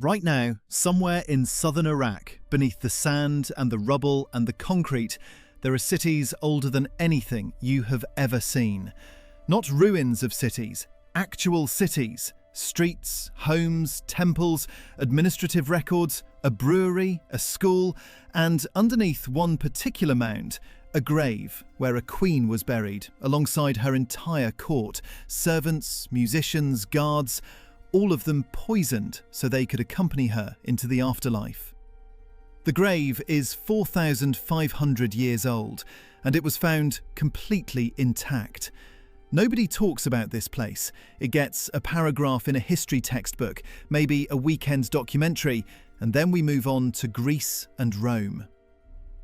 Right now, somewhere in southern Iraq, beneath the sand and the rubble and the concrete, there are cities older than anything you have ever seen. Not ruins of cities, actual cities. Streets, homes, temples, administrative records, a brewery, a school, and underneath one particular mound, a grave where a queen was buried alongside her entire court, servants, musicians, guards, all of them poisoned so they could accompany her into the afterlife. The grave is 4,500 years old, and it was found completely intact. Nobody talks about this place. It gets a paragraph in a history textbook, maybe a weekend documentary, and then we move on to Greece and Rome.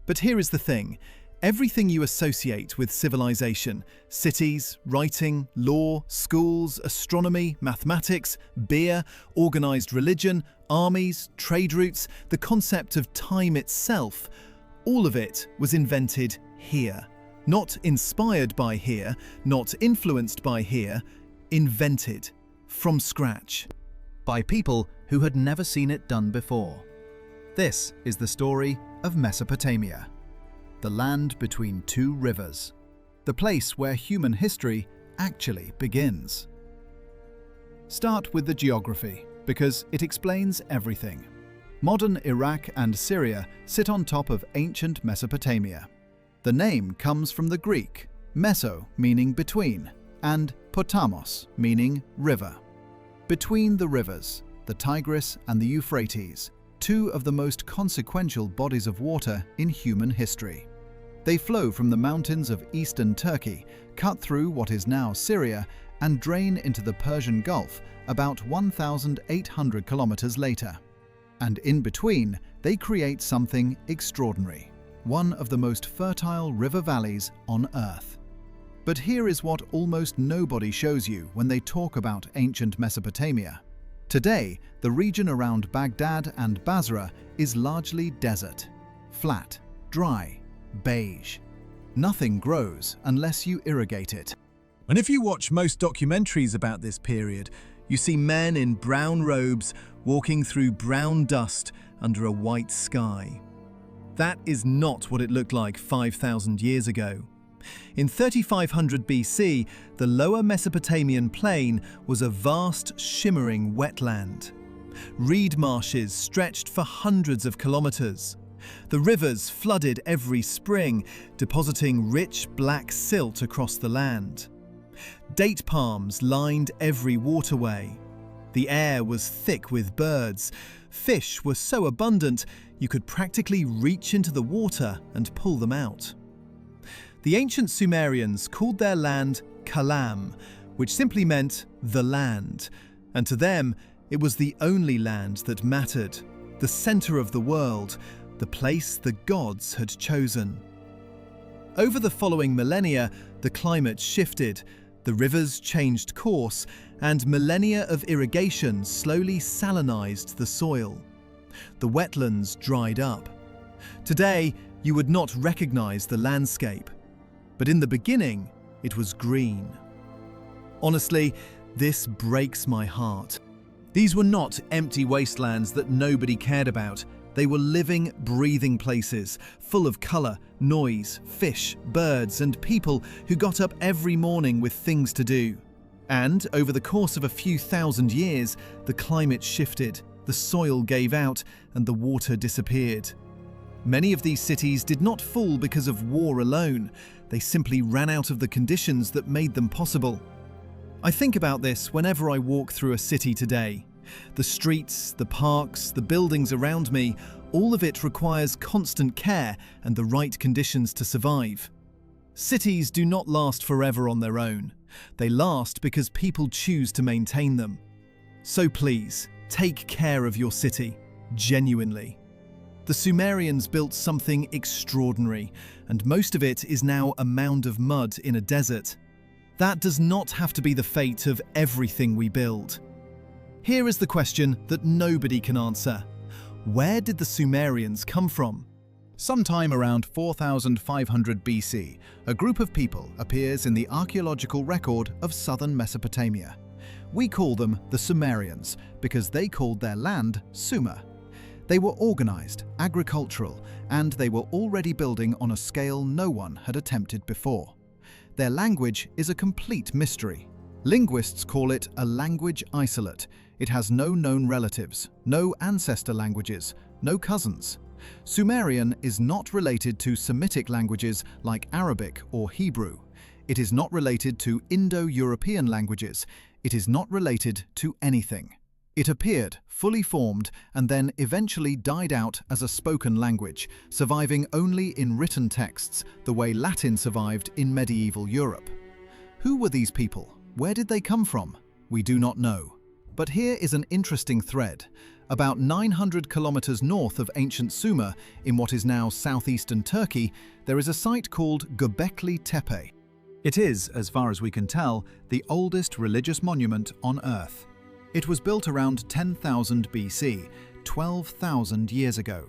But here is the thing. Everything you associate with civilization, cities, writing, law, schools, astronomy, mathematics, beer, organized religion, armies, trade routes, the concept of time itself, all of it was invented here. Not inspired by here, not influenced by here, invented from scratch. By people who had never seen it done before. This is the story of Mesopotamia. The land between two rivers, the place where human history actually begins. Start with the geography, because it explains everything. Modern Iraq and Syria sit on top of ancient Mesopotamia. The name comes from the Greek, meso meaning between, and potamos meaning river. Between the rivers, the Tigris and the Euphrates, two of the most consequential bodies of water in human history. They flow from the mountains of eastern Turkey, cut through what is now Syria, and drain into the Persian Gulf about 1,800 kilometers later. And in between, they create something extraordinary, one of the most fertile river valleys on Earth. But here is what almost nobody shows you when they talk about ancient Mesopotamia. Today, the region around Baghdad and Basra is largely desert, flat, dry, beige. Nothing grows unless you irrigate it. And if you watch most documentaries about this period, you see men in brown robes walking through brown dust under a white sky. That is not what it looked like 5,000 years ago. In 3500 BC, the lower Mesopotamian plain was a vast, shimmering wetland. Reed marshes stretched for hundreds of kilometers. The rivers flooded every spring, depositing rich black silt across the land. Date palms lined every waterway. The air was thick with birds. Fish were so abundant you could practically reach into the water and pull them out. The ancient Sumerians called their land Kalam, which simply meant the land, and to them it was the only land that mattered, the center of the world, the place the gods had chosen. Over the following millennia, the climate shifted, the rivers changed course, and millennia of irrigation slowly salinized the soil. The wetlands dried up. Today, you would not recognize the landscape, but in the beginning, it was green. Honestly, this breaks my heart. These were not empty wastelands that nobody cared about. They were living, breathing places, full of color, noise, fish, birds, and people who got up every morning with things to do. And over the course of a few thousand years, the climate shifted, the soil gave out, and the water disappeared. Many of these cities did not fall because of war alone. They simply ran out of the conditions that made them possible. I think about this whenever I walk through a city today. The streets, the parks, the buildings around me, all of it requires constant care and the right conditions to survive. Cities do not last forever on their own. They last because people choose to maintain them. So please, take care of your city, genuinely. The Sumerians built something extraordinary, and most of it is now a mound of mud in a desert. That does not have to be the fate of everything we build. Here is the question that nobody can answer. Where did the Sumerians come from? Sometime around 4,500 BC, a group of people appears in the archaeological record of southern Mesopotamia. We call them the Sumerians because they called their land Sumer. They were organized, agricultural, and they were already building on a scale no one had attempted before. Their language is a complete mystery. Linguists call it a language isolate. It has no known relatives, no ancestor languages, no cousins. Sumerian is not related to Semitic languages like Arabic or Hebrew. It is not related to Indo-European languages. It is not related to anything. It appeared, fully formed, and then eventually died out as a spoken language, surviving only in written texts, the way Latin survived in medieval Europe. Who were these people? Where did they come from? We do not know. But here is an interesting thread. About 900 kilometers north of ancient Sumer, in what is now southeastern Turkey, there is a site called Göbekli Tepe. It is, as far as we can tell, the oldest religious monument on Earth. It was built around 10,000 BC, 12,000 years ago.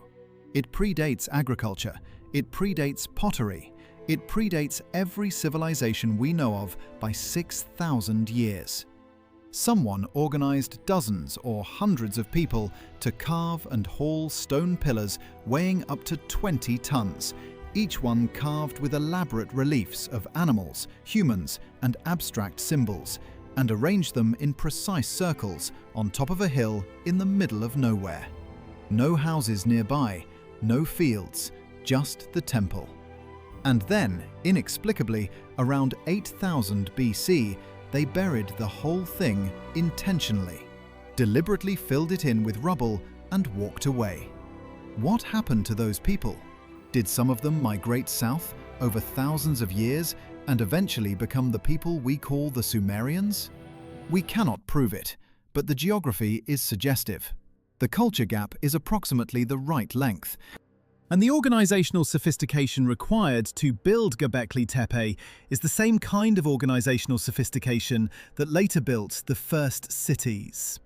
It predates agriculture, it predates pottery, it predates every civilization we know of by 6,000 years. Someone organized dozens or hundreds of people to carve and haul stone pillars weighing up to 20 tons, each one carved with elaborate reliefs of animals, humans, and abstract symbols, and arrange them in precise circles on top of a hill in the middle of nowhere. No houses nearby, no fields, just the temple. And then, inexplicably, around 8000 BC, they buried the whole thing intentionally, deliberately filled it in with rubble and walked away. What happened to those people? Did some of them migrate south over thousands of years and eventually become the people we call the Sumerians? We cannot prove it, but the geography is suggestive. The culture gap is approximately the right length. And the organizational sophistication required to build Göbekli Tepe is the same kind of organizational sophistication that later built the first cities.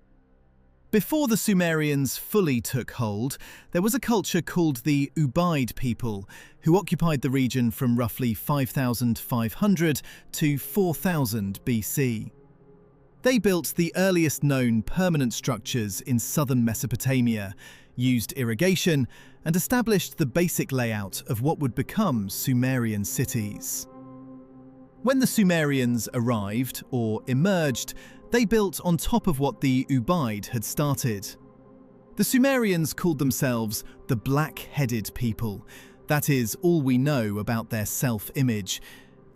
Before the Sumerians fully took hold, there was a culture called the Ubaid people, who occupied the region from roughly 5,500 to 4,000 BC. They built the earliest known permanent structures in southern Mesopotamia, used irrigation, and established the basic layout of what would become Sumerian cities. When the Sumerians arrived, or emerged, they built on top of what the Ubaid had started. The Sumerians called themselves the black-headed people. That is all we know about their self-image.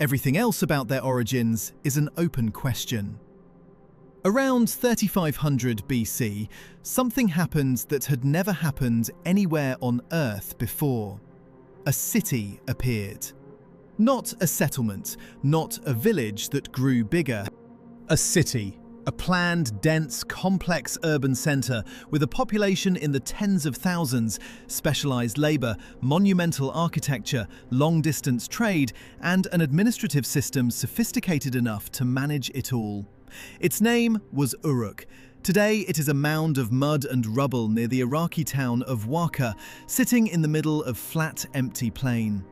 Everything else about their origins is an open question. Around 3500 BC, something happened that had never happened anywhere on Earth before. A city appeared. Not a settlement, not a village that grew bigger. A city. A planned, dense, complex urban centre with a population in the tens of thousands, specialised labour, monumental architecture, long-distance trade, and an administrative system sophisticated enough to manage it all. Its name was Uruk. Today it is a mound of mud and rubble near the Iraqi town of Waka, sitting in the middle of flat, empty plain.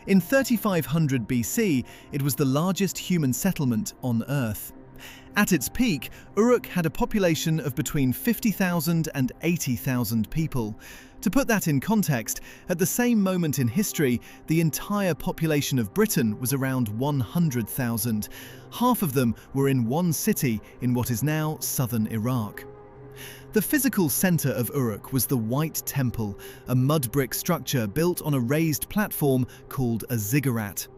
In 3500 BC, it was the largest human settlement on Earth. At its peak, Uruk had a population of between 50,000 and 80,000 people. To put that in context, at the same moment in history, the entire population of Britain was around 100,000. Half of them were in one city in what is now southern Iraq. The physical centre of Uruk was the White Temple, a mud brick structure built on a raised platform called a ziggurat.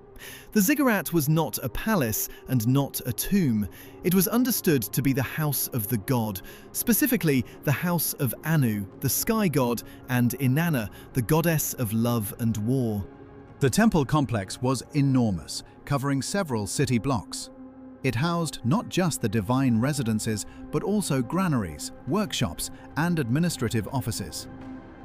The ziggurat was not a palace and not a tomb. It was understood to be the house of the god, specifically the house of Anu, the sky god, and Inanna, the goddess of love and war. The temple complex was enormous, covering several city blocks. It housed not just the divine residences, but also granaries, workshops, and administrative offices.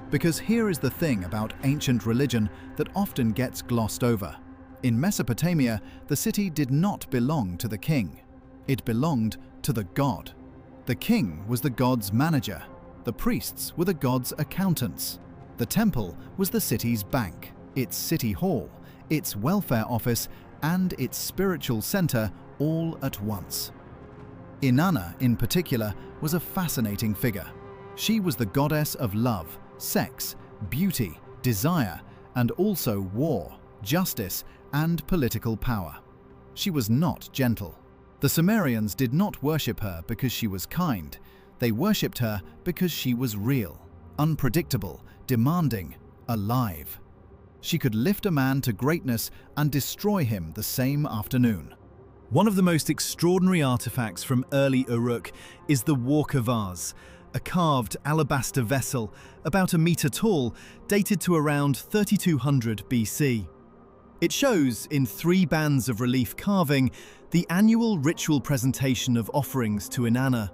Because here is the thing about ancient religion that often gets glossed over. In Mesopotamia, the city did not belong to the king. It belonged to the god. The king was the god's manager. The priests were the god's accountants. The temple was the city's bank, its city hall, its welfare office, and its spiritual center all at once. Inanna, in particular, was a fascinating figure. She was the goddess of love, sex, beauty, desire, and also war, justice, and political power. She was not gentle. The Sumerians did not worship her because she was kind. They worshipped her because she was real, unpredictable, demanding, alive. She could lift a man to greatness and destroy him the same afternoon. One of the most extraordinary artifacts from early Uruk is the Walker vase, a carved alabaster vessel about a meter tall, dated to around 3200 BC. It shows, in 3 bands of relief carving, the annual ritual presentation of offerings to Inanna.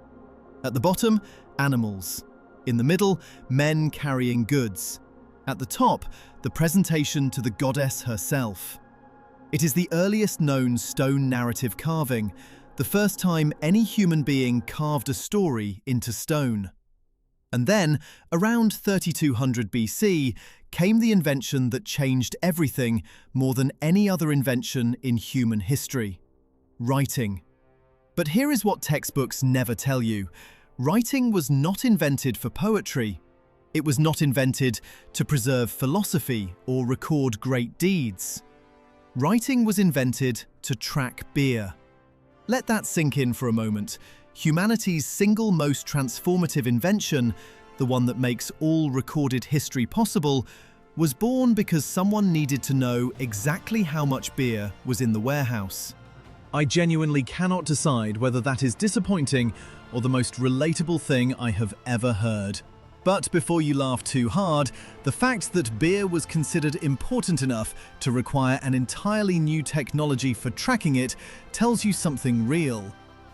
At the bottom, animals. In the middle, men carrying goods. At the top, the presentation to the goddess herself. It is the earliest known stone narrative carving, the first time any human being carved a story into stone. And then, around 3200 BC, came the invention that changed everything more than any other invention in human history: writing. But here is what textbooks never tell you. Writing was not invented for poetry. It was not invented to preserve philosophy or record great deeds. Writing was invented to track beer. Let that sink in for a moment. Humanity's single most transformative invention, the one that makes all recorded history possible, was born because someone needed to know exactly how much beer was in the warehouse. I genuinely cannot decide whether that is disappointing or the most relatable thing I have ever heard. But before you laugh too hard, the fact that beer was considered important enough to require an entirely new technology for tracking it tells you something real.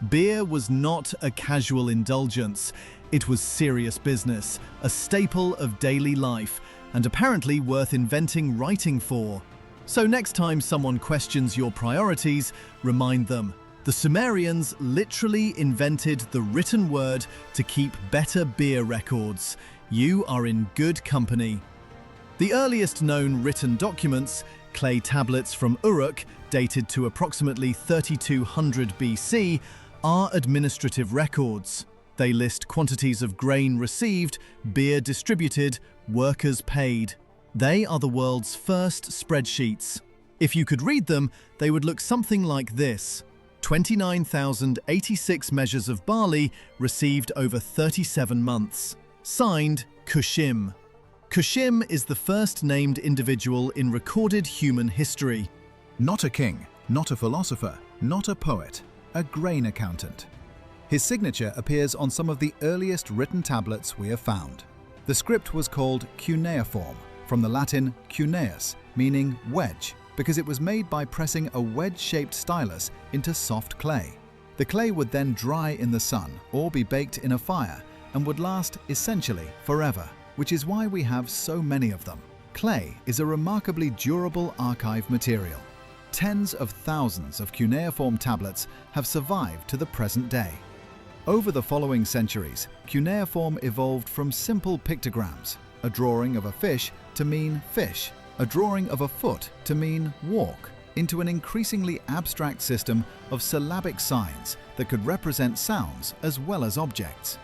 Beer was not a casual indulgence. It was serious business, a staple of daily life, and apparently worth inventing writing for. So next time someone questions your priorities, remind them: the Sumerians literally invented the written word to keep better beer records. You are in good company. The earliest known written documents, clay tablets from Uruk, dated to approximately 3200 BC, are administrative records. They list quantities of grain received, beer distributed, workers paid. They are the world's first spreadsheets. If you could read them, they would look something like this: 29,086 measures of barley received over 37 months. Signed, Kushim. Kushim is the first named individual in recorded human history. Not a king, not a philosopher, not a poet, a grain accountant. His signature appears on some of the earliest written tablets we have found. The script was called cuneiform, from the Latin cuneus, meaning wedge, because it was made by pressing a wedge-shaped stylus into soft clay. The clay would then dry in the sun or be baked in a fire and would last essentially forever, which is why we have so many of them. Clay is a remarkably durable archive material. Tens of thousands of cuneiform tablets have survived to the present day. Over the following centuries, cuneiform evolved from simple pictograms, a drawing of a fish to mean fish, a drawing of a foot to mean walk, into an increasingly abstract system of syllabic signs that could represent sounds as well as objects.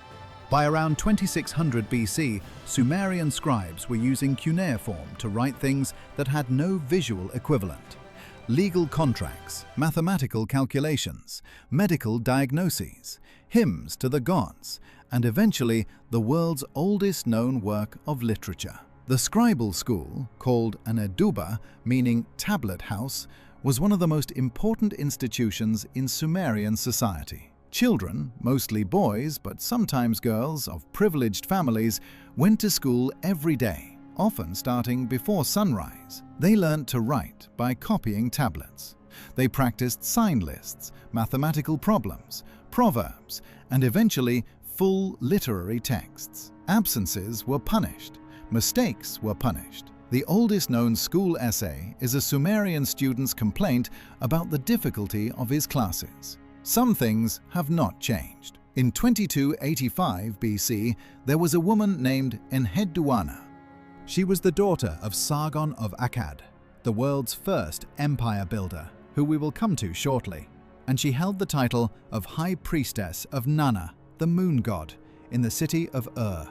By around 2600 BC, Sumerian scribes were using cuneiform to write things that had no visual equivalent. Legal contracts, mathematical calculations, medical diagnoses, hymns to the gods, and eventually the world's oldest known work of literature. The scribal school, called an eduba, meaning tablet house, was one of the most important institutions in Sumerian society. Children, mostly boys but sometimes girls of privileged families, went to school every day, often starting before sunrise. They learnt to write by copying tablets. They practiced sign lists, mathematical problems, proverbs, and eventually full literary texts. Absences were punished. Mistakes were punished. The oldest known school essay is a Sumerian student's complaint about the difficulty of his classes. Some things have not changed. In 2285 BC, there was a woman named Enheduanna. She was the daughter of Sargon of Akkad, the world's first empire builder, who we will come to shortly. and she held the title of High Priestess of Nana, the moon god, in the city of Ur.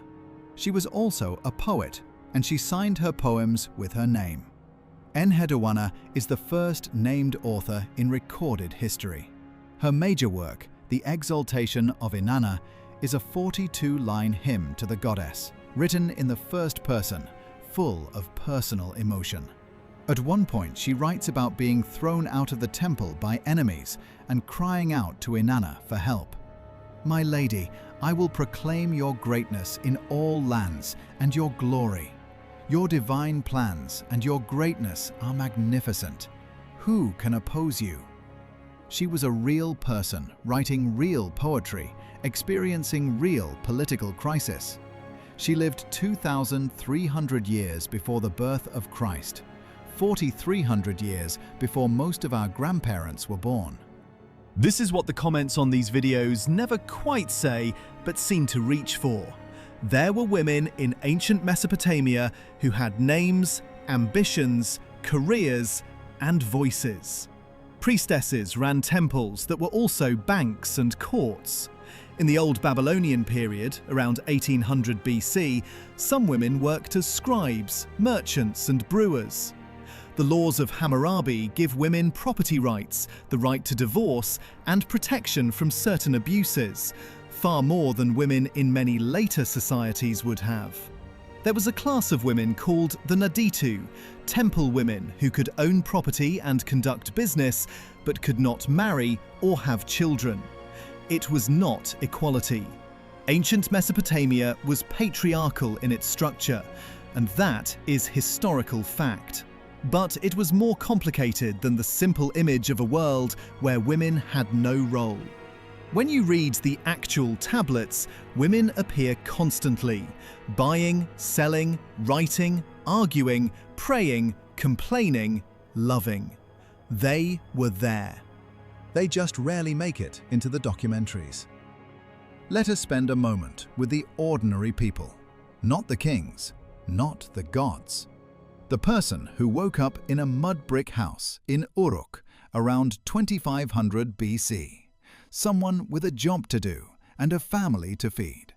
She was also a poet, and she signed her poems with her name. Enheduanna is the first named author in recorded history. Her major work, The Exaltation of Inanna, is a 42-line hymn to the goddess, written in the first person, full of personal emotion. At one point, she writes about being thrown out of the temple by enemies and crying out to Inanna for help. "My lady, I will proclaim your greatness in all lands and your glory. Your divine plans and your greatness are magnificent. Who can oppose you?" She was a real person, writing real poetry, experiencing real political crisis. She lived 2,300 years before the birth of Christ, 4,300 years before most of our grandparents were born. This is what the comments on these videos never quite say, but seem to reach for. There were women in ancient Mesopotamia who had names, ambitions, careers, and voices. Priestesses ran temples that were also banks and courts. In the Old Babylonian period, around 1800 BC, some women worked as scribes, merchants, and brewers. The laws of Hammurabi give women property rights, the right to divorce, and protection from certain abuses, far more than women in many later societies would have. There was a class of women called the Naditu, temple women who could own property and conduct business, but could not marry or have children. It was not equality. Ancient Mesopotamia was patriarchal in its structure, and that is historical fact. But it was more complicated than the simple image of a world where women had no role. When you read the actual tablets, women appear constantly, buying, selling, writing, arguing, praying, complaining, loving. They were there. They just rarely make it into the documentaries. Let us spend a moment with the ordinary people, not the kings, not the gods. The person who woke up in a mud brick house in Uruk around 2500 BC. Someone with a job to do and a family to feed.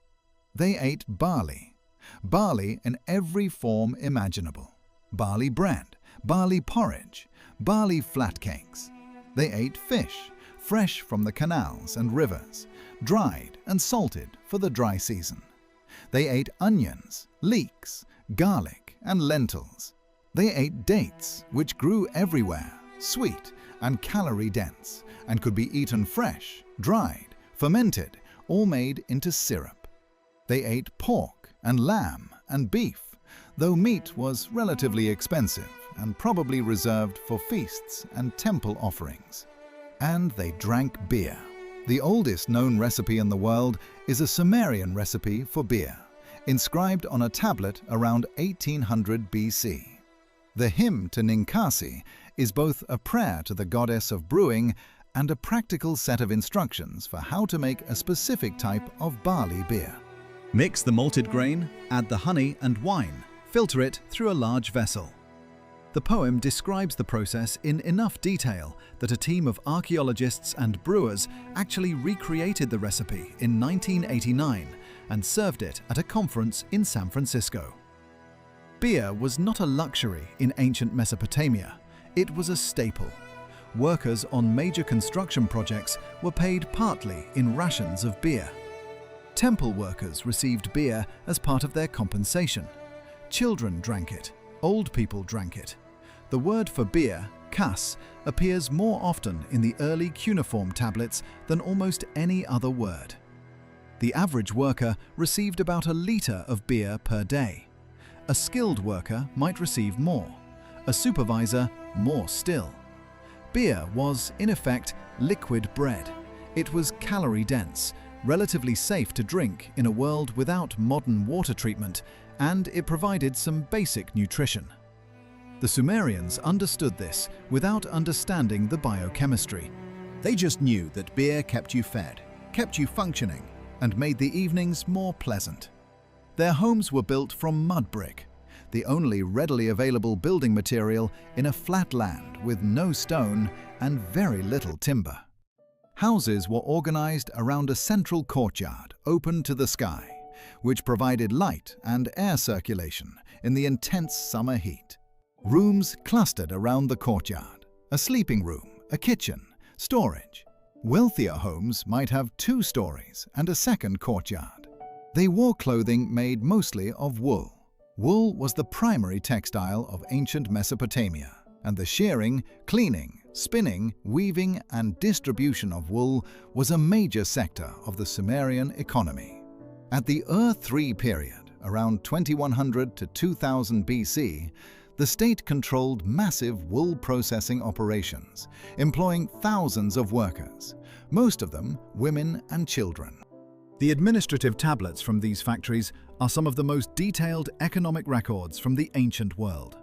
They ate barley. Barley in every form imaginable. Barley bread, barley porridge, barley flat cakes. They ate fish, fresh from the canals and rivers, dried and salted for the dry season. They ate onions, leeks, garlic, and lentils. They ate dates, which grew everywhere, sweet and calorie-dense, and could be eaten fresh, dried, fermented, or made into syrup. They ate pork and lamb and beef, though meat was relatively expensive and probably reserved for feasts and temple offerings. And they drank beer. The oldest known recipe in the world is a Sumerian recipe for beer, inscribed on a tablet around 1800 BC. The hymn to Ninkasi is both a prayer to the goddess of brewing and a practical set of instructions for how to make a specific type of barley beer. Mix the malted grain, add the honey and wine, filter it through a large vessel. The poem describes the process in enough detail that a team of archaeologists and brewers actually recreated the recipe in 1989 and served it at a conference in San Francisco. Beer was not a luxury in ancient Mesopotamia, it was a staple. Workers on major construction projects were paid partly in rations of beer. Temple workers received beer as part of their compensation. Children drank it, old people drank it. The word for beer, kas, appears more often in the early cuneiform tablets than almost any other word. The average worker received about a litre of beer per day. A skilled worker might receive more, a supervisor more still. Beer was, in effect, liquid bread. It was calorie-dense, relatively safe to drink in a world without modern water treatment, and it provided some basic nutrition. The Sumerians understood this without understanding the biochemistry. They just knew that beer kept you fed, kept you functioning, and made the evenings more pleasant. Their homes were built from mud brick, the only readily available building material in a flat land with no stone and very little timber. Houses were organized around a central courtyard open to the sky, which provided light and air circulation in the intense summer heat. Rooms clustered around the courtyard: a sleeping room, a kitchen, storage. Wealthier homes might have 2 stories and a second courtyard. They wore clothing made mostly of wool. Wool was the primary textile of ancient Mesopotamia, and the shearing, cleaning, spinning, weaving, and distribution of wool was a major sector of the Sumerian economy. At the Ur-3 period, around 2100 to 2000 BC, the state controlled massive wool processing operations, employing thousands of workers, most of them women and children. The administrative tablets from these factories are some of the most detailed economic records from the ancient world.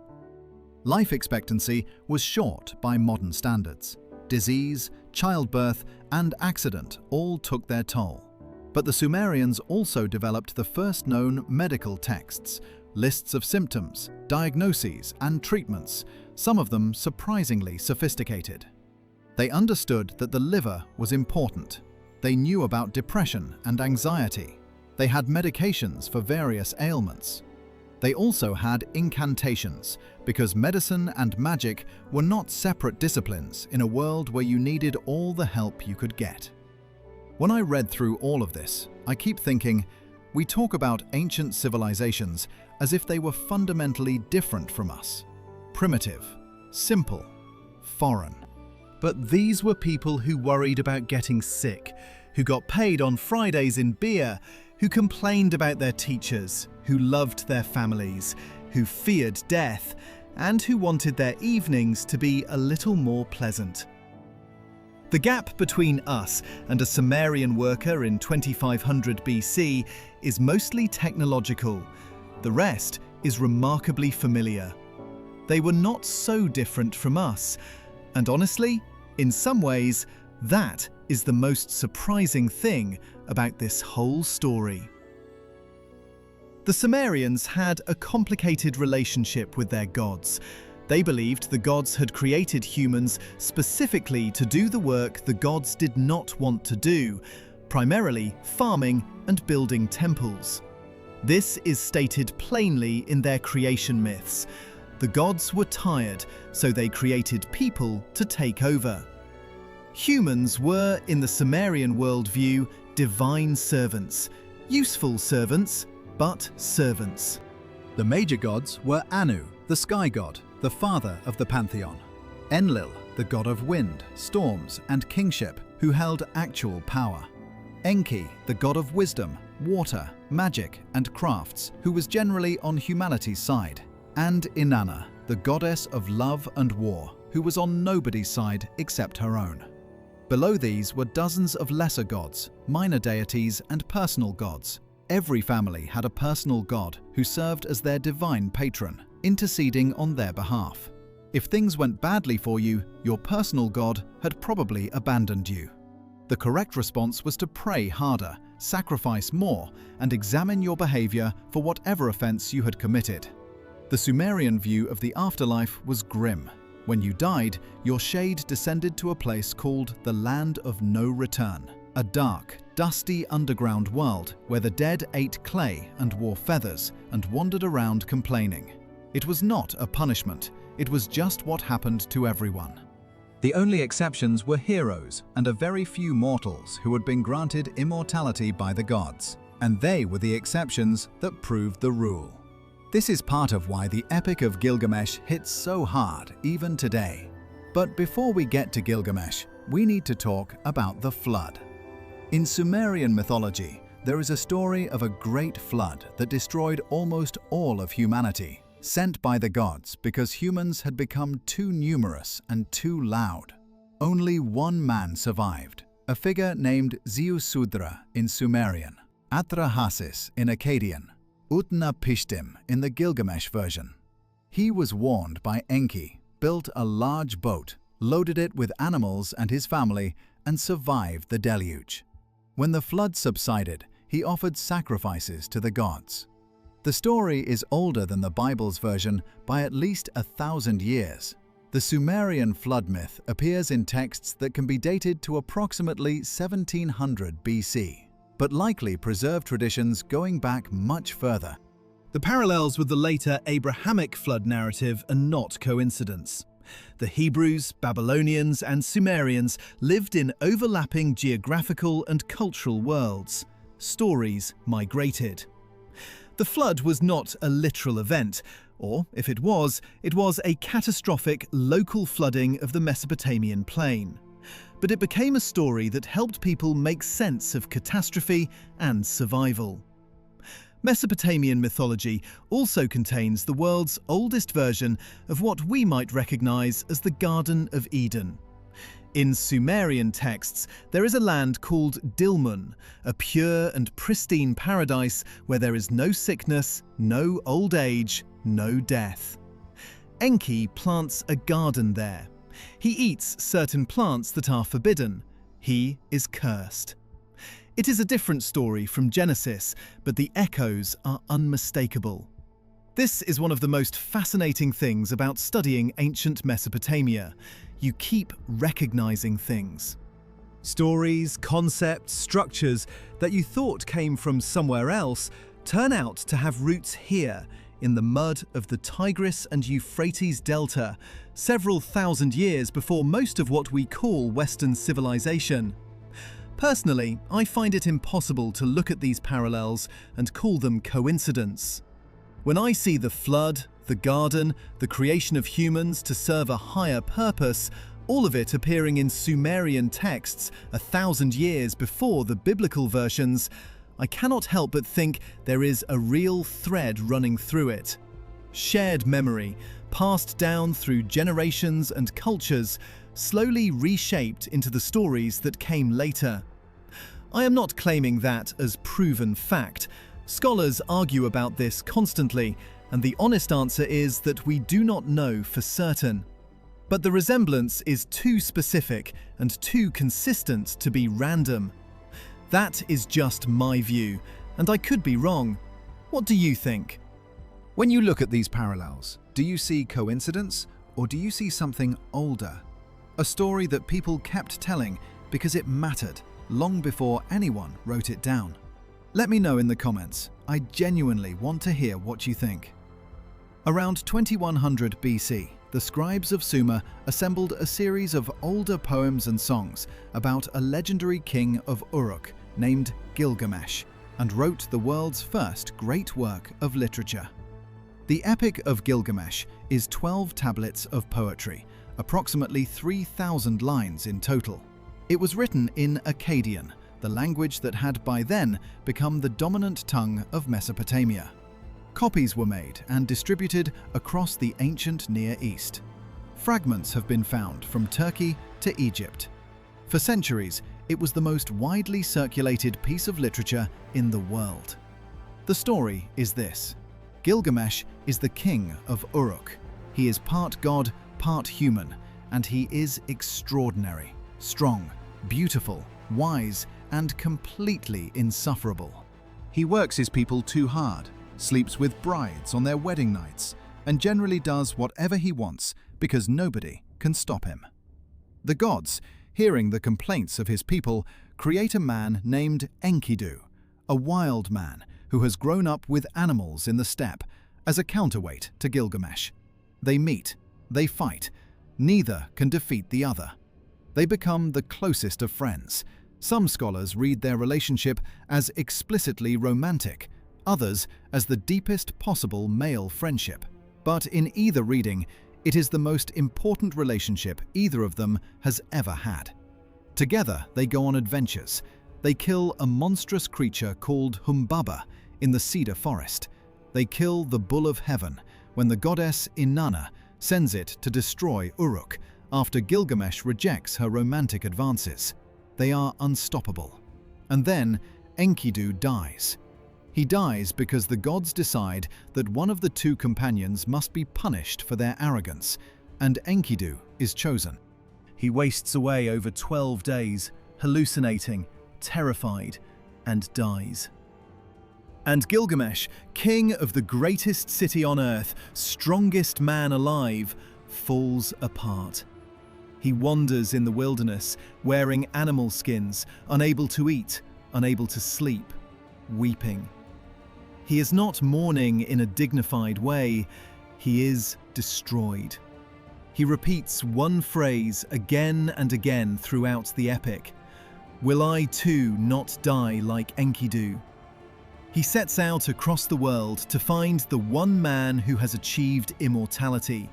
Life expectancy was short by modern standards. Disease, childbirth, and accident all took their toll. But the Sumerians also developed the first known medical texts, lists of symptoms, diagnoses, and treatments, some of them surprisingly sophisticated. They understood that the liver was important. They knew about depression and anxiety. They had medications for various ailments. They also had incantations, because medicine and magic were not separate disciplines in a world where you needed all the help you could get. When I read through all of this, I keep thinking, we talk about ancient civilizations as if they were fundamentally different from us. Primitive, simple, foreign. But these were people who worried about getting sick, who got paid on Fridays in beer, who complained about their teachers, who loved their families, who feared death, and who wanted their evenings to be a little more pleasant. The gap between us and a Sumerian worker in 2500 BC is mostly technological. The rest is remarkably familiar. They were not so different from us, and honestly, in some ways, that is the most surprising thing about this whole story. The Sumerians had a complicated relationship with their gods. They believed the gods had created humans specifically to do the work the gods did not want to do, primarily farming and building temples. This is stated plainly in their creation myths. The gods were tired, so they created people to take over. Humans were, in the Sumerian worldview, divine servants. Useful servants, but servants. The major gods were Anu, the sky god, the father of the pantheon; Enlil, the god of wind, storms, and kingship, who held actual power; Enki, the god of wisdom, water, magic, and crafts, who was generally on humanity's side; and Inanna, the goddess of love and war, who was on nobody's side except her own. Below these were dozens of lesser gods, minor deities, and personal gods. Every family had a personal god who served as their divine patron, interceding on their behalf. If things went badly for you, your personal god had probably abandoned you. The correct response was to pray harder, sacrifice more, and examine your behavior for whatever offense you had committed. The Sumerian view of the afterlife was grim. When you died, your shade descended to a place called the Land of No Return, a dark, dusty underground world where the dead ate clay and wore feathers and wandered around complaining. It was not a punishment, it was just what happened to everyone. The only exceptions were heroes and a very few mortals who had been granted immortality by the gods, and they were the exceptions that proved the rule. This is part of why the Epic of Gilgamesh hits so hard even today. But before we get to Gilgamesh, we need to talk about the flood. In Sumerian mythology, there is a story of a great flood that destroyed almost all of humanity, sent by the gods because humans had become too numerous and too loud. Only one man survived, a figure named Ziusudra in Sumerian, Atrahasis in Akkadian, Utnapishtim in the Gilgamesh version. He was warned by Enki, built a large boat, loaded it with animals and his family, and survived the deluge. When the flood subsided, he offered sacrifices to the gods. The story is older than the Bible's version by at least 1,000 years. The Sumerian flood myth appears in texts that can be dated to approximately 1700 BC, but likely preserve traditions going back much further. The parallels with the later Abrahamic flood narrative are not coincidence. The Hebrews, Babylonians, and Sumerians lived in overlapping geographical and cultural worlds. Stories migrated. The flood was not a literal event, or if it was a catastrophic local flooding of the Mesopotamian plain. But it became a story that helped people make sense of catastrophe and survival. Mesopotamian mythology also contains the world's oldest version of what we might recognize as the Garden of Eden. In Sumerian texts, there is a land called Dilmun, a pure and pristine paradise where there is no sickness, no old age, no death. Enki plants a garden there. He eats certain plants that are forbidden. He is cursed. It is a different story from Genesis, but the echoes are unmistakable. This is one of the most fascinating things about studying ancient Mesopotamia. You keep recognizing things. Stories, concepts, structures that you thought came from somewhere else turn out to have roots here, in the mud of the Tigris and Euphrates Delta, several thousand years before most of what we call Western civilization. Personally, I find it impossible to look at these parallels and call them coincidence. When I see the flood, the garden, the creation of humans to serve a higher purpose, all of it appearing in Sumerian texts 1,000 years before the biblical versions, I cannot help but think there is a real thread running through it. Shared memory, passed down through generations and cultures, slowly reshaped into the stories that came later. I am not claiming that as proven fact. Scholars argue about this constantly, and the honest answer is that we do not know for certain. But the resemblance is too specific and too consistent to be random. That is just my view, and I could be wrong. What do you think? When you look at these parallels, do you see coincidence or do you see something older? A story that people kept telling because it mattered long before anyone wrote it down. Let me know in the comments. I genuinely want to hear what you think. Around 2100 BC, the scribes of Sumer assembled a series of older poems and songs about a legendary king of Uruk named Gilgamesh, and wrote the world's first great work of literature. The Epic of Gilgamesh is 12 tablets of poetry, approximately 3,000 lines in total. It was written in Akkadian, the language that had by then become the dominant tongue of Mesopotamia. Copies were made and distributed across the ancient Near East. Fragments have been found from Turkey to Egypt. For centuries, it was the most widely circulated piece of literature in the world. The story is this: Gilgamesh is the king of Uruk. He is part god, part human, and he is extraordinary, strong, beautiful, wise, and completely insufferable. He works his people too hard, sleeps with brides on their wedding nights, and generally does whatever he wants because nobody can stop him. The gods, hearing the complaints of his people, create a man named Enkidu, a wild man who has grown up with animals in the steppe, as a counterweight to Gilgamesh. They meet, they fight, neither can defeat the other. They become the closest of friends. Some scholars read their relationship as explicitly romantic, others as the deepest possible male friendship. But in either reading, it is the most important relationship either of them has ever had. Together, they go on adventures. They kill a monstrous creature called Humbaba in the cedar forest. They kill the bull of heaven when the goddess Inanna sends it to destroy Uruk after Gilgamesh rejects her romantic advances. They are unstoppable. And then Enkidu dies. He dies because the gods decide that one of the two companions must be punished for their arrogance, and Enkidu is chosen. He wastes away over 12 days, hallucinating, terrified, and dies. And Gilgamesh, king of the greatest city on earth, strongest man alive, falls apart. He wanders in the wilderness, wearing animal skins, unable to eat, unable to sleep, weeping. He is not mourning in a dignified way, he is destroyed. He repeats one phrase again and again throughout the epic: "Will I too not die like Enkidu?" He sets out across the world to find the one man who has achieved immortality,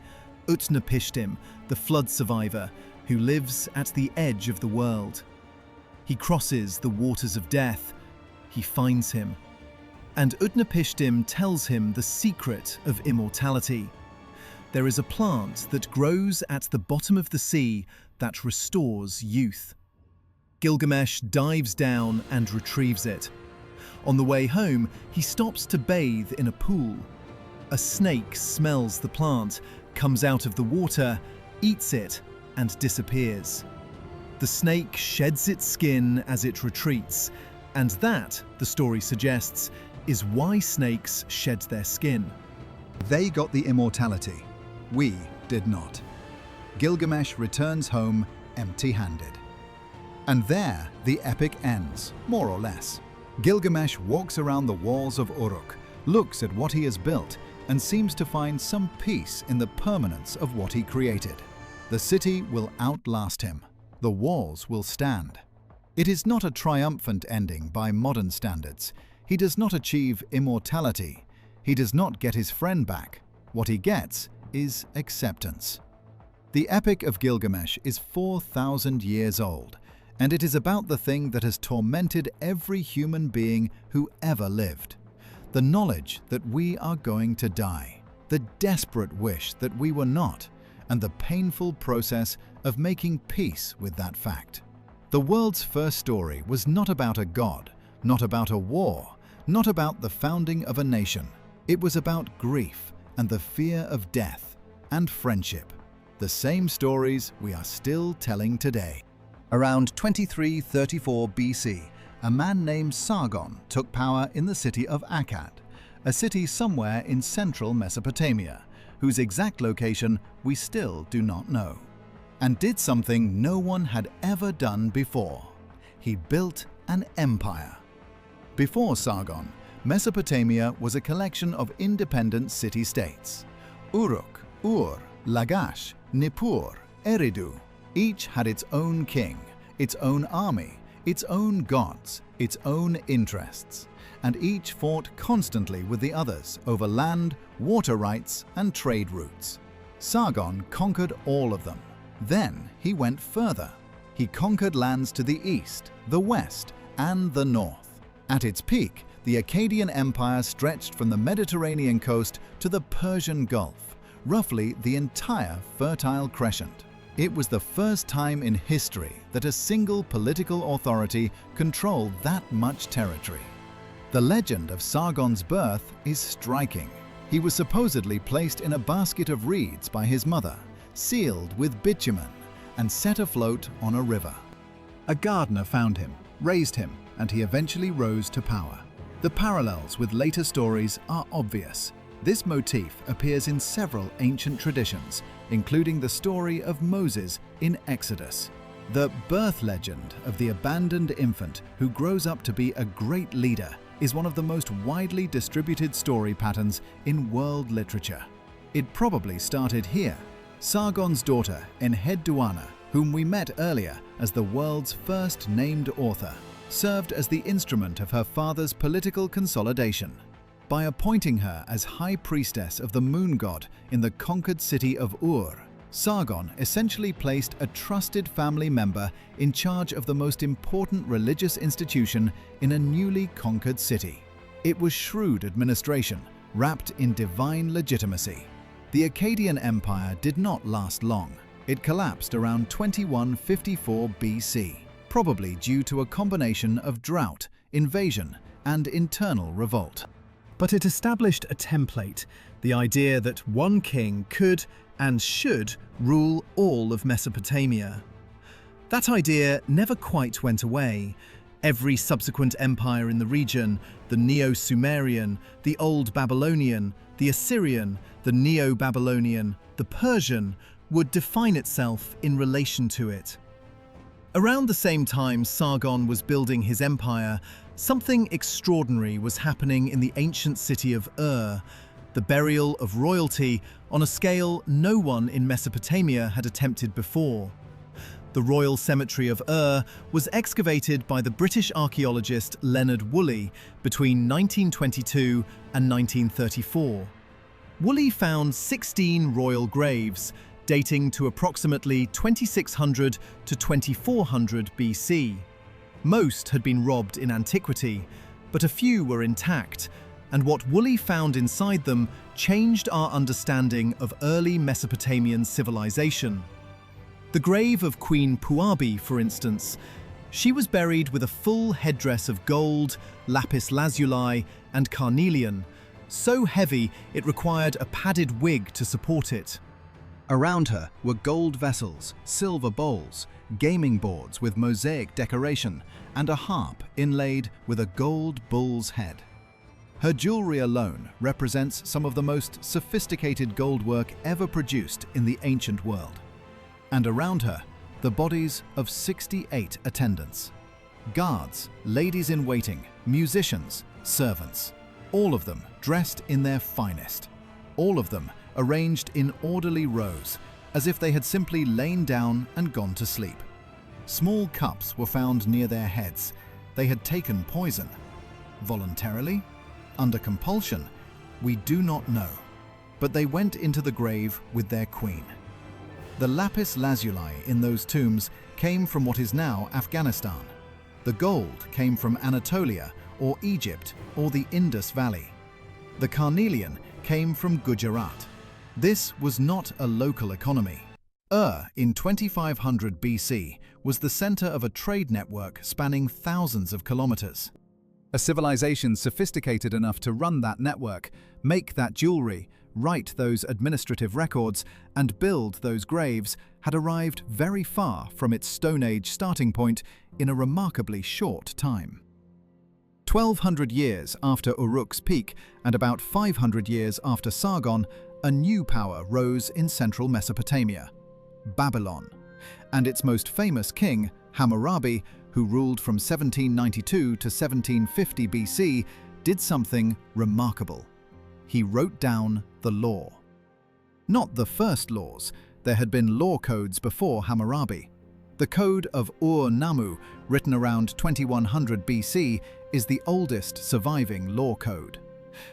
Utnapishtim, the flood survivor, who lives at the edge of the world. He crosses the waters of death. He finds him. And Utnapishtim tells him the secret of immortality. There is a plant that grows at the bottom of the sea that restores youth. Gilgamesh dives down and retrieves it. On the way home, he stops to bathe in a pool. A snake smells the plant, comes out of the water, eats it, and disappears. The snake sheds its skin as it retreats, and that, the story suggests, is why snakes shed their skin. They got the immortality. We did not. Gilgamesh returns home empty-handed. And there the epic ends, more or less. Gilgamesh walks around the walls of Uruk, looks at what he has built, and seems to find some peace in the permanence of what he created. The city will outlast him. The walls will stand. It is not a triumphant ending by modern standards. He does not achieve immortality. He does not get his friend back. What he gets is acceptance. The Epic of Gilgamesh is 4,000 years old, and it is about the thing that has tormented every human being who ever lived. The knowledge that we are going to die, the desperate wish that we were not, and the painful process of making peace with that fact. The world's first story was not about a god, not about a war, not about the founding of a nation. It was about grief and the fear of death and friendship. The same stories we are still telling today. Around 2334 BC, a man named Sargon took power in the city of Akkad, a city somewhere in central Mesopotamia, whose exact location we still do not know, and did something no one had ever done before. He built an empire. Before Sargon, Mesopotamia was a collection of independent city-states. Uruk, Ur, Lagash, Nippur, Eridu. Each had its own king, its own army, its own gods, its own interests, and each fought constantly with the others over land, water rights, and trade routes. Sargon conquered all of them. Then he went further. He conquered lands to the east, the west, and the north. At its peak, the Akkadian Empire stretched from the Mediterranean coast to the Persian Gulf, roughly the entire Fertile Crescent. It was the first time in history that a single political authority controlled that much territory. The legend of Sargon's birth is striking. He was supposedly placed in a basket of reeds by his mother, sealed with bitumen, and set afloat on a river. A gardener found him, raised him, and he eventually rose to power. The parallels with later stories are obvious. This motif appears in several ancient traditions, including the story of Moses in Exodus. The birth legend of the abandoned infant who grows up to be a great leader is one of the most widely distributed story patterns in world literature. It probably started here. Sargon's daughter, Enheduanna, whom we met earlier as the world's first named author, served as the instrument of her father's political consolidation. By appointing her as high priestess of the moon god in the conquered city of Ur, Sargon essentially placed a trusted family member in charge of the most important religious institution in a newly conquered city. It was shrewd administration, wrapped in divine legitimacy. The Akkadian Empire did not last long. It collapsed around 2154 BC, probably due to a combination of drought, invasion, and internal revolt. But it established a template, the idea that one king could and should rule all of Mesopotamia. That idea never quite went away. Every subsequent empire in the region, the Neo-Sumerian, the Old Babylonian, the Assyrian, the Neo-Babylonian, the Persian, would define itself in relation to it. Around the same time Sargon was building his empire, something extraordinary was happening in the ancient city of Ur, the burial of royalty on a scale no one in Mesopotamia had attempted before. The royal cemetery of Ur was excavated by the British archaeologist Leonard Woolley between 1922 and 1934. Woolley found 16 royal graves, dating to approximately 2600 to 2400 BC. Most had been robbed in antiquity, but a few were intact, and what Woolley found inside them changed our understanding of early Mesopotamian civilization. The grave of Queen Puabi, for instance, she was buried with a full headdress of gold, lapis lazuli, and carnelian, so heavy it required a padded wig to support it. Around her were gold vessels, silver bowls, gaming boards with mosaic decoration, and a harp inlaid with a gold bull's head. Her jewelry alone represents some of the most sophisticated goldwork ever produced in the ancient world. And around her, the bodies of 68 attendants. Guards, ladies-in-waiting, musicians, servants, all of them dressed in their finest. All of them arranged in orderly rows, as if they had simply lain down and gone to sleep. Small cups were found near their heads. They had taken poison. Voluntarily? Under compulsion? We do not know. But they went into the grave with their queen. The lapis lazuli in those tombs came from what is now Afghanistan. The gold came from Anatolia or Egypt or the Indus Valley. The carnelian came from Gujarat. This was not a local economy. Ur, in 2500 BC, was the center of a trade network spanning thousands of kilometers. A civilization sophisticated enough to run that network, make that jewelry, write those administrative records, and build those graves had arrived very far from its Stone Age starting point in a remarkably short time. 1200 years after Uruk's peak and about 500 years after Sargon, a new power rose in central Mesopotamia, Babylon, and its most famous king, Hammurabi, who ruled from 1792 to 1750 BC, did something remarkable. He wrote down the law. Not the first laws. There had been law codes before Hammurabi. The Code of Ur-Nammu, written around 2100 BC, is the oldest surviving law code.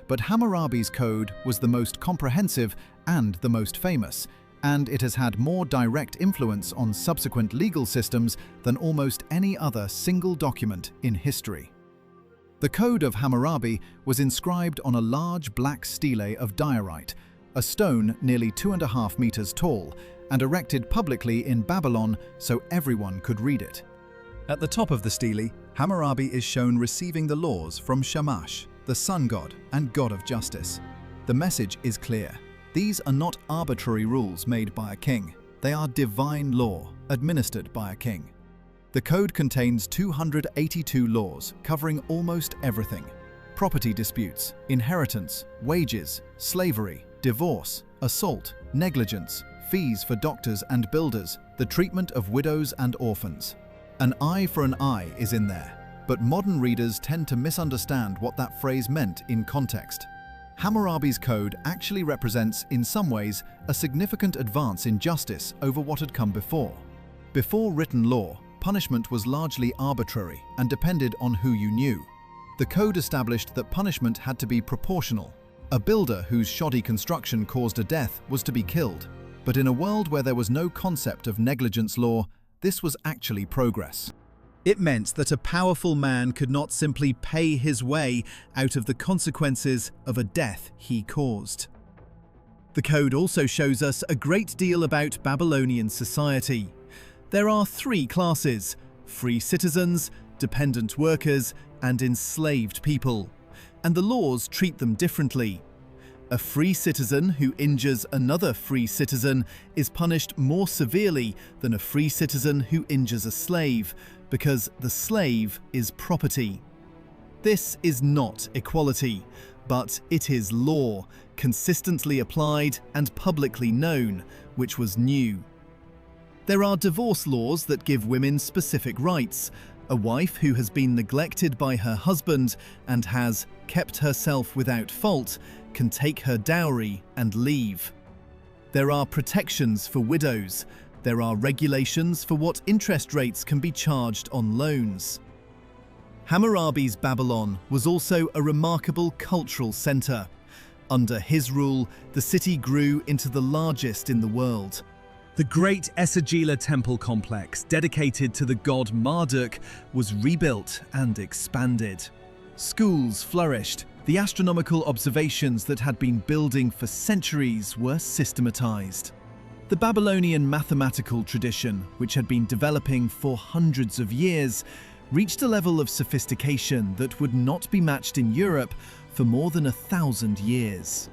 But Hammurabi's code was the most comprehensive and the most famous, and it has had more direct influence on subsequent legal systems than almost any other single document in history. The Code of Hammurabi was inscribed on a large black stele of diorite, a stone nearly 2.5 meters tall, and erected publicly in Babylon so everyone could read it. At the top of the stele, Hammurabi is shown receiving the laws from Shamash, the sun god and god of justice. The message is clear. These are not arbitrary rules made by a king. They are divine law, administered by a king. The code contains 282 laws covering almost everything: property disputes, inheritance, wages, slavery, divorce, assault, negligence, fees for doctors and builders, the treatment of widows and orphans. An eye for an eye is in there, but modern readers tend to misunderstand what that phrase meant in context. Hammurabi's code actually represents, in some ways, a significant advance in justice over what had come before. Before written law, punishment was largely arbitrary and depended on who you knew. The code established that punishment had to be proportional. A builder whose shoddy construction caused a death was to be killed. But in a world where there was no concept of negligence law, this was actually progress. It meant that a powerful man could not simply pay his way out of the consequences of a death he caused. The code also shows us a great deal about Babylonian society. There are 3 classes: free citizens, dependent workers, and enslaved people. And the laws treat them differently. A free citizen who injures another free citizen is punished more severely than a free citizen who injures a slave, because the slave is property. This is not equality, but it is law, consistently applied and publicly known, which was new. There are divorce laws that give women specific rights. A wife who has been neglected by her husband and has kept herself without fault can take her dowry and leave. There are protections for widows. There are regulations for what interest rates can be charged on loans. Hammurabi's Babylon was also a remarkable cultural center. Under his rule, the city grew into the largest in the world. The great Esagila temple complex, dedicated to the god Marduk, was rebuilt and expanded. Schools flourished. The astronomical observations that had been building for centuries were systematized. The Babylonian mathematical tradition, which had been developing for hundreds of years, reached a level of sophistication that would not be matched in Europe for more than 1,000 years.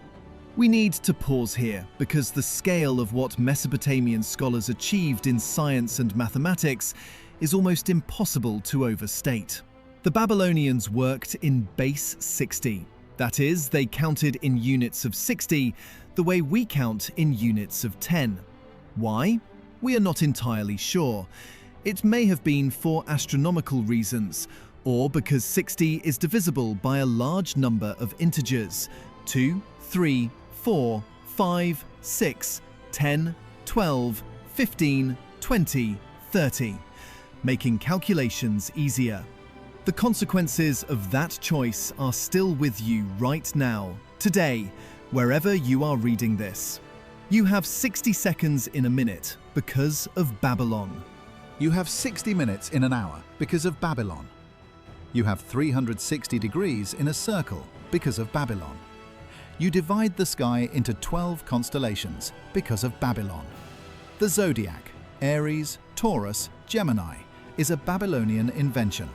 We need to pause here because the scale of what Mesopotamian scholars achieved in science and mathematics is almost impossible to overstate. The Babylonians worked in base 60. That is, they counted in units of 60, the way we count in units of 10. Why? We are not entirely sure. It may have been for astronomical reasons, or because 60 is divisible by a large number of integers: 2, 3, 4, 5, 6, 10, 12, 15, 20, 30, making calculations easier. The consequences of that choice are still with you right now, today, wherever you are reading this. You have 60 seconds in a minute because of Babylon. You have 60 minutes in an hour because of Babylon. You have 360 degrees in a circle because of Babylon. You divide the sky into 12 constellations because of Babylon. The zodiac, Aries, Taurus, Gemini, is a Babylonian invention.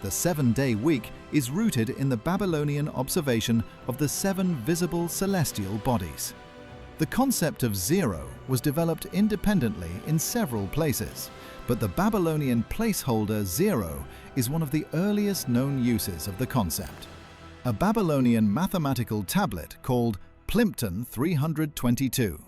The 7-day week is rooted in the Babylonian observation of the 7 visible celestial bodies. The concept of zero was developed independently in several places, but the Babylonian placeholder 0 is one of the earliest known uses of the concept. A Babylonian mathematical tablet called Plimpton 322,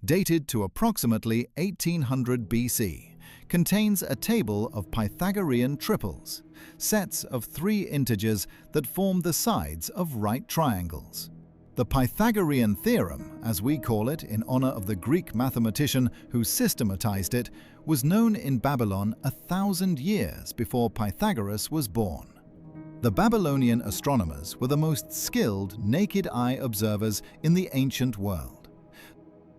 dated to approximately 1800 BC, contains a table of Pythagorean triples, sets of 3 integers that form the sides of right triangles. The Pythagorean theorem, as we call it in honor of the Greek mathematician who systematized it, was known in Babylon 1,000 years before Pythagoras was born. The Babylonian astronomers were the most skilled naked-eye observers in the ancient world.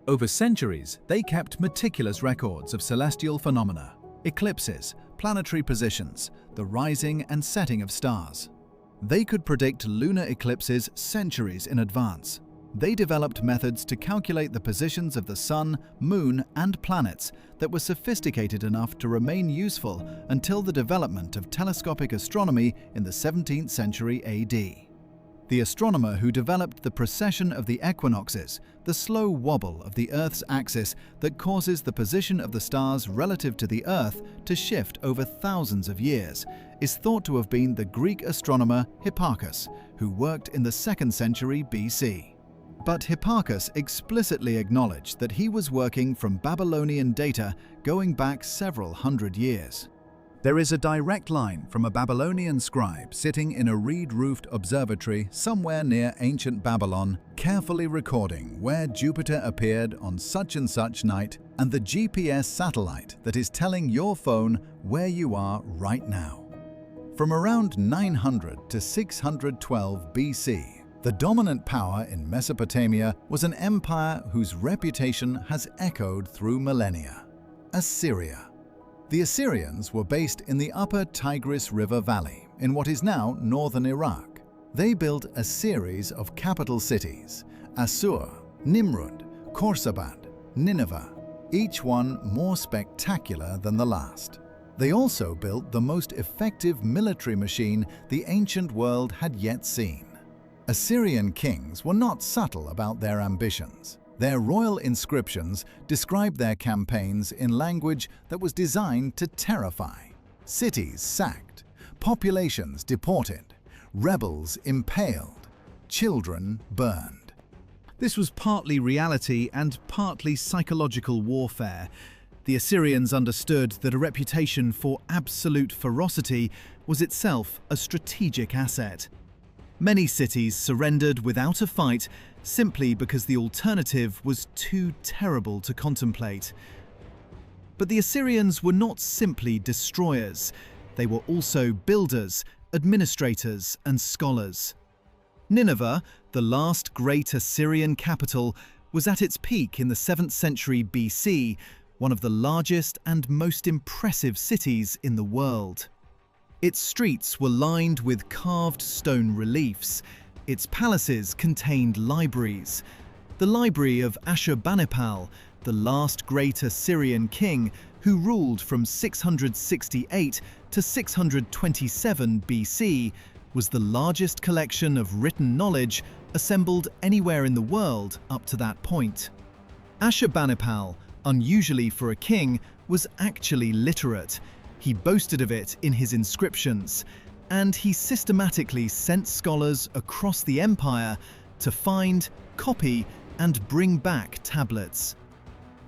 Over centuries, they kept meticulous records of celestial phenomena, eclipses, planetary positions, the rising and setting of stars. They could predict lunar eclipses centuries in advance. They developed methods to calculate the positions of the sun, moon, and planets that were sophisticated enough to remain useful until the development of telescopic astronomy in the 17th century AD. The astronomer who developed the precession of the equinoxes, the slow wobble of the Earth's axis that causes the position of the stars relative to the Earth to shift over thousands of years, is thought to have been the Greek astronomer Hipparchus, who worked in the 2nd century BC. But Hipparchus explicitly acknowledged that he was working from Babylonian data going back several hundred years. There is a direct line from a Babylonian scribe sitting in a reed-roofed observatory somewhere near ancient Babylon, carefully recording where Jupiter appeared on such and such night, and the GPS satellite that is telling your phone where you are right now. From around 900 to 612 BC, the dominant power in Mesopotamia was an empire whose reputation has echoed through millennia: Assyria. The Assyrians were based in the upper Tigris River Valley, in what is now northern Iraq. They built a series of capital cities: Assur, Nimrud, Khorsabad, Nineveh, each one more spectacular than the last. They also built the most effective military machine the ancient world had yet seen. Assyrian kings were not subtle about their ambitions. Their royal inscriptions describe their campaigns in language that was designed to terrify. cities sacked, populations deported, rebels impaled, children burned. This was partly reality and partly psychological warfare. The Assyrians understood that a reputation for absolute ferocity was itself a strategic asset. Many cities surrendered without a fight simply because the alternative was too terrible to contemplate. But the Assyrians were not simply destroyers. They were also builders, administrators, and scholars. Nineveh, the last great Assyrian capital, was at its peak in the 7th century BC, one of the largest and most impressive cities in the world. Its streets were lined with carved stone reliefs. Its palaces contained libraries. The library of Ashurbanipal, the last great Assyrian king who ruled from 668 to 627 BC, was the largest collection of written knowledge assembled anywhere in the world up to that point. Ashurbanipal, unusually for a king, was actually literate. He boasted of it in his inscriptions, and he systematically sent scholars across the empire to find, copy, and bring back tablets.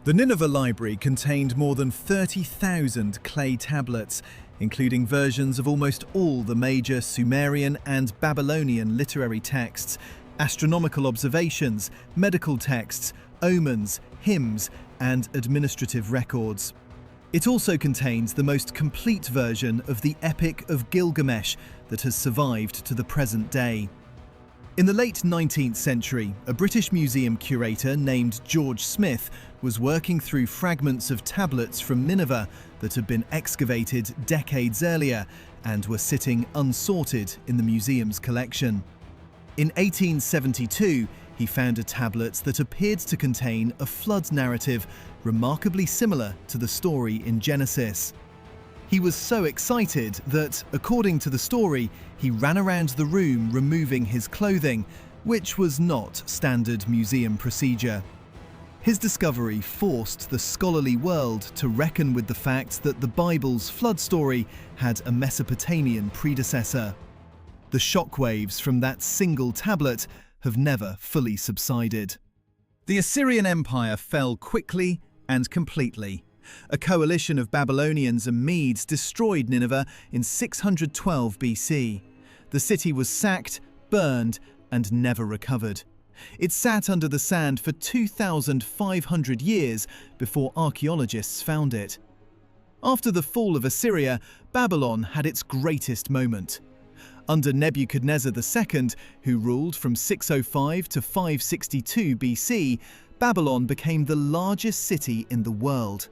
The Nineveh library contained more than 30,000 clay tablets, including versions of almost all the major Sumerian and Babylonian literary texts, astronomical observations, medical texts, omens, hymns, and administrative records. It also contains the most complete version of the Epic of Gilgamesh that has survived to the present day. In the late 19th century, a British museum curator named George Smith was working through fragments of tablets from Nineveh that had been excavated decades earlier and were sitting unsorted in the museum's collection. In 1872, he found a tablet that appeared to contain a flood narrative remarkably similar to the story in Genesis. He was so excited that, according to the story, he ran around the room removing his clothing, which was not standard museum procedure. His discovery forced the scholarly world to reckon with the fact that the Bible's flood story had a Mesopotamian predecessor. The shockwaves from that single tablet have never fully subsided. The Assyrian Empire fell quickly and completely. A coalition of Babylonians and Medes destroyed Nineveh in 612 BC. The city was sacked, burned, and never recovered. It sat under the sand for 2,500 years before archaeologists found it. After the fall of Assyria, Babylon had its greatest moment. Under Nebuchadnezzar II, who ruled from 605 to 562 BC, Babylon became the largest city in the world.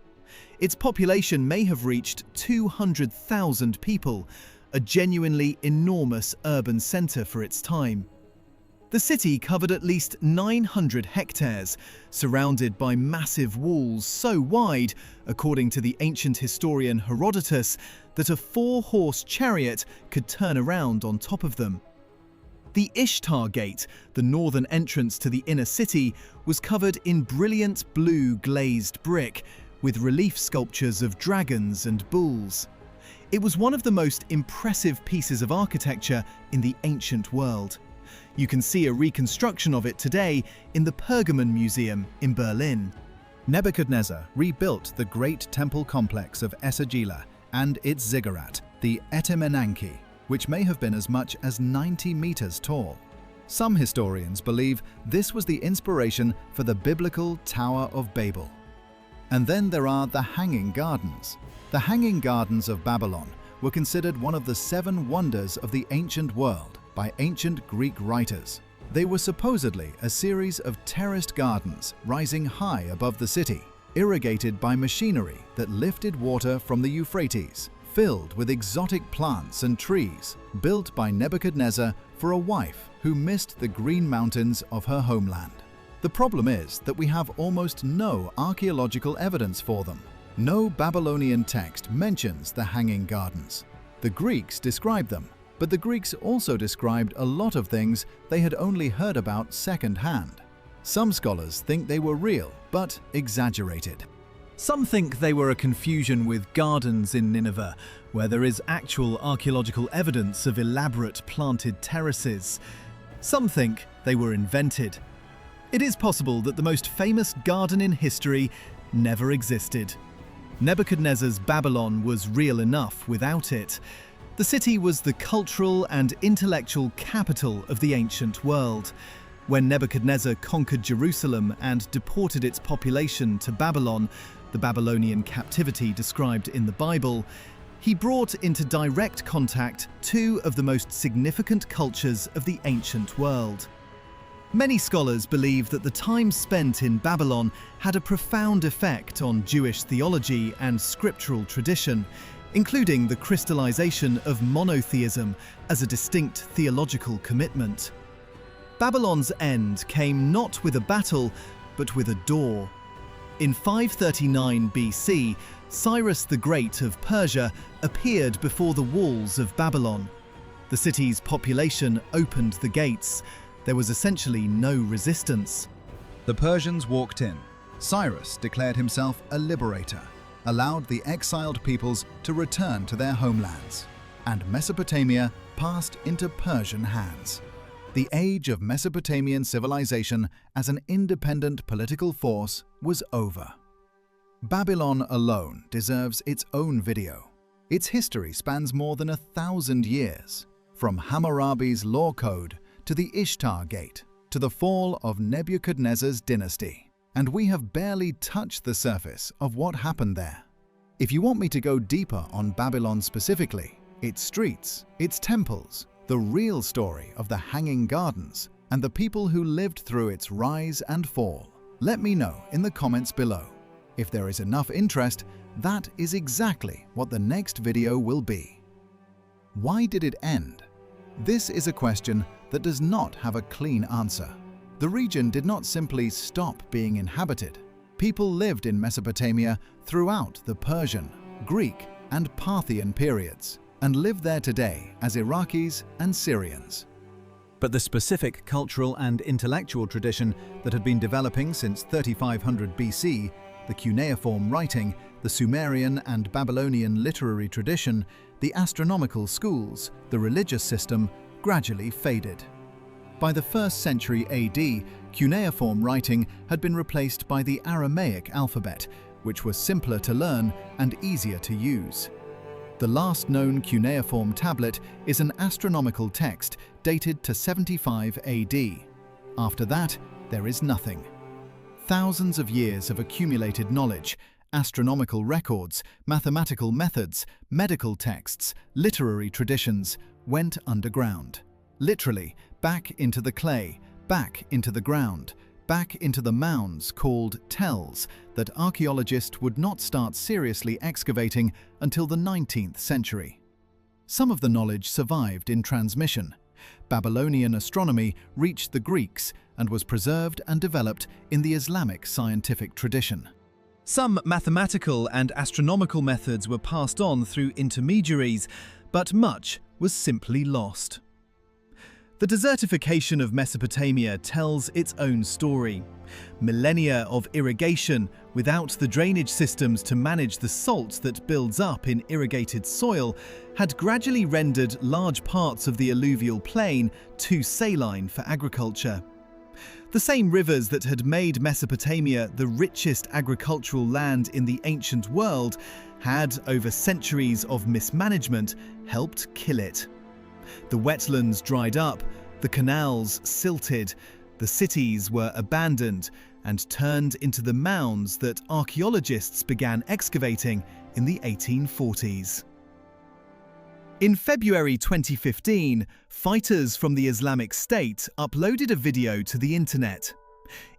Its population may have reached 200,000 people, a genuinely enormous urban centre for its time. The city covered at least 900 hectares, surrounded by massive walls so wide, according to the ancient historian Herodotus, that a 4-horse chariot could turn around on top of them. The Ishtar Gate, the northern entrance to the inner city, was covered in brilliant blue glazed brick, with relief sculptures of dragons and bulls. It was one of the most impressive pieces of architecture in the ancient world. You can see a reconstruction of it today in the Pergamon Museum in Berlin. Nebuchadnezzar rebuilt the great temple complex of Esagila and its ziggurat, the Etemenanki, which may have been as much as 90 meters tall. Some historians believe this was the inspiration for the biblical Tower of Babel. And then there are the Hanging Gardens. The Hanging Gardens of Babylon were considered one of the 7 wonders of the ancient world by ancient Greek writers. They were supposedly a series of terraced gardens rising high above the city, irrigated by machinery that lifted water from the Euphrates, filled with exotic plants and trees, built by Nebuchadnezzar for a wife who missed the green mountains of her homeland. The problem is that we have almost no archaeological evidence for them. No Babylonian text mentions the Hanging Gardens. The Greeks describe them, but the Greeks also described a lot of things they had only heard about secondhand. Some scholars think they were real, but exaggerated. Some think they were a confusion with gardens in Nineveh, where there is actual archaeological evidence of elaborate planted terraces. Some think they were invented. It is possible that the most famous garden in history never existed. Nebuchadnezzar's Babylon was real enough without it. The city was the cultural and intellectual capital of the ancient world. When Nebuchadnezzar conquered Jerusalem and deported its population to Babylon, the Babylonian captivity described in the Bible, he brought into direct contact two of the most significant cultures of the ancient world. Many scholars believe that the time spent in Babylon had a profound effect on Jewish theology and scriptural tradition, including the crystallization of monotheism as a distinct theological commitment. Babylon's end came not with a battle, but with a door. In 539 BC, Cyrus the Great of Persia appeared before the walls of Babylon. The city's population opened the gates. There was essentially no resistance. The Persians walked in. Cyrus declared himself a liberator, allowed the exiled peoples to return to their homelands, and Mesopotamia passed into Persian hands. The age of Mesopotamian civilization as an independent political force was over. Babylon alone deserves its own video. Its history spans more than 1,000 years, from Hammurabi's law code to the Ishtar Gate to the fall of Nebuchadnezzar's dynasty, and we have barely touched the surface of what happened there. If you want me to go deeper on Babylon specifically, its streets, its temples, the real story of the Hanging Gardens, and the people who lived through its rise and fall, let me know in the comments below. If there is enough interest, that is exactly what the next video will be. Why did it end? This is a question that does not have a clean answer. The region did not simply stop being inhabited. People lived in Mesopotamia throughout the Persian, Greek, and Parthian periods, and live there today as Iraqis and Syrians. But the specific cultural and intellectual tradition that had been developing since 3500 BC, the cuneiform writing, the Sumerian and Babylonian literary tradition, the astronomical schools, the religious system, gradually faded. By the 1st century AD, cuneiform writing had been replaced by the Aramaic alphabet, which was simpler to learn and easier to use. The last known cuneiform tablet is an astronomical text dated to 75 AD. After that, there is nothing. Thousands of years of accumulated knowledge, astronomical records, mathematical methods, medical texts, literary traditions went underground. Literally, back into the clay, back into the ground, back into the mounds called tells that archaeologists would not start seriously excavating until the 19th century. Some of the knowledge survived in transmission. Babylonian astronomy reached the Greeks and was preserved and developed in the Islamic scientific tradition. Some mathematical and astronomical methods were passed on through intermediaries, but much was simply lost. The desertification of Mesopotamia tells its own story. Millennia of irrigation without the drainage systems to manage the salt that builds up in irrigated soil had gradually rendered large parts of the alluvial plain too saline for agriculture. The same rivers that had made Mesopotamia the richest agricultural land in the ancient world had, over centuries of mismanagement, helped kill it. The wetlands dried up, the canals silted, the cities were abandoned and turned into the mounds that archaeologists began excavating in the 1840s. In February 2015, fighters from the Islamic State uploaded a video to the internet.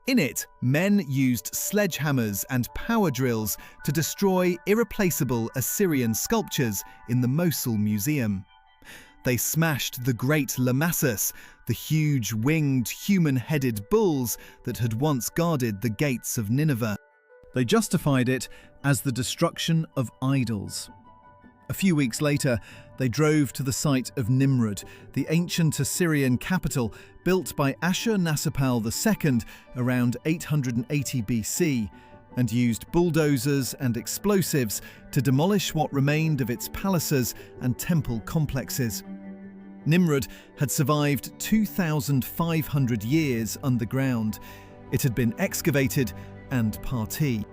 In it, men used sledgehammers and power drills to destroy irreplaceable Assyrian sculptures in the Mosul Museum. They smashed the great Lamassus, the huge winged human-headed bulls that had once guarded the gates of Nineveh. They justified it as the destruction of idols. A few weeks later, they drove to the site of Nimrud, the ancient Assyrian capital built by Ashur-Nasirpal II around 880 BC. and used bulldozers and explosives to demolish what remained of its palaces and temple complexes. Nimrud had survived 2,500 years underground. It had been excavated and party.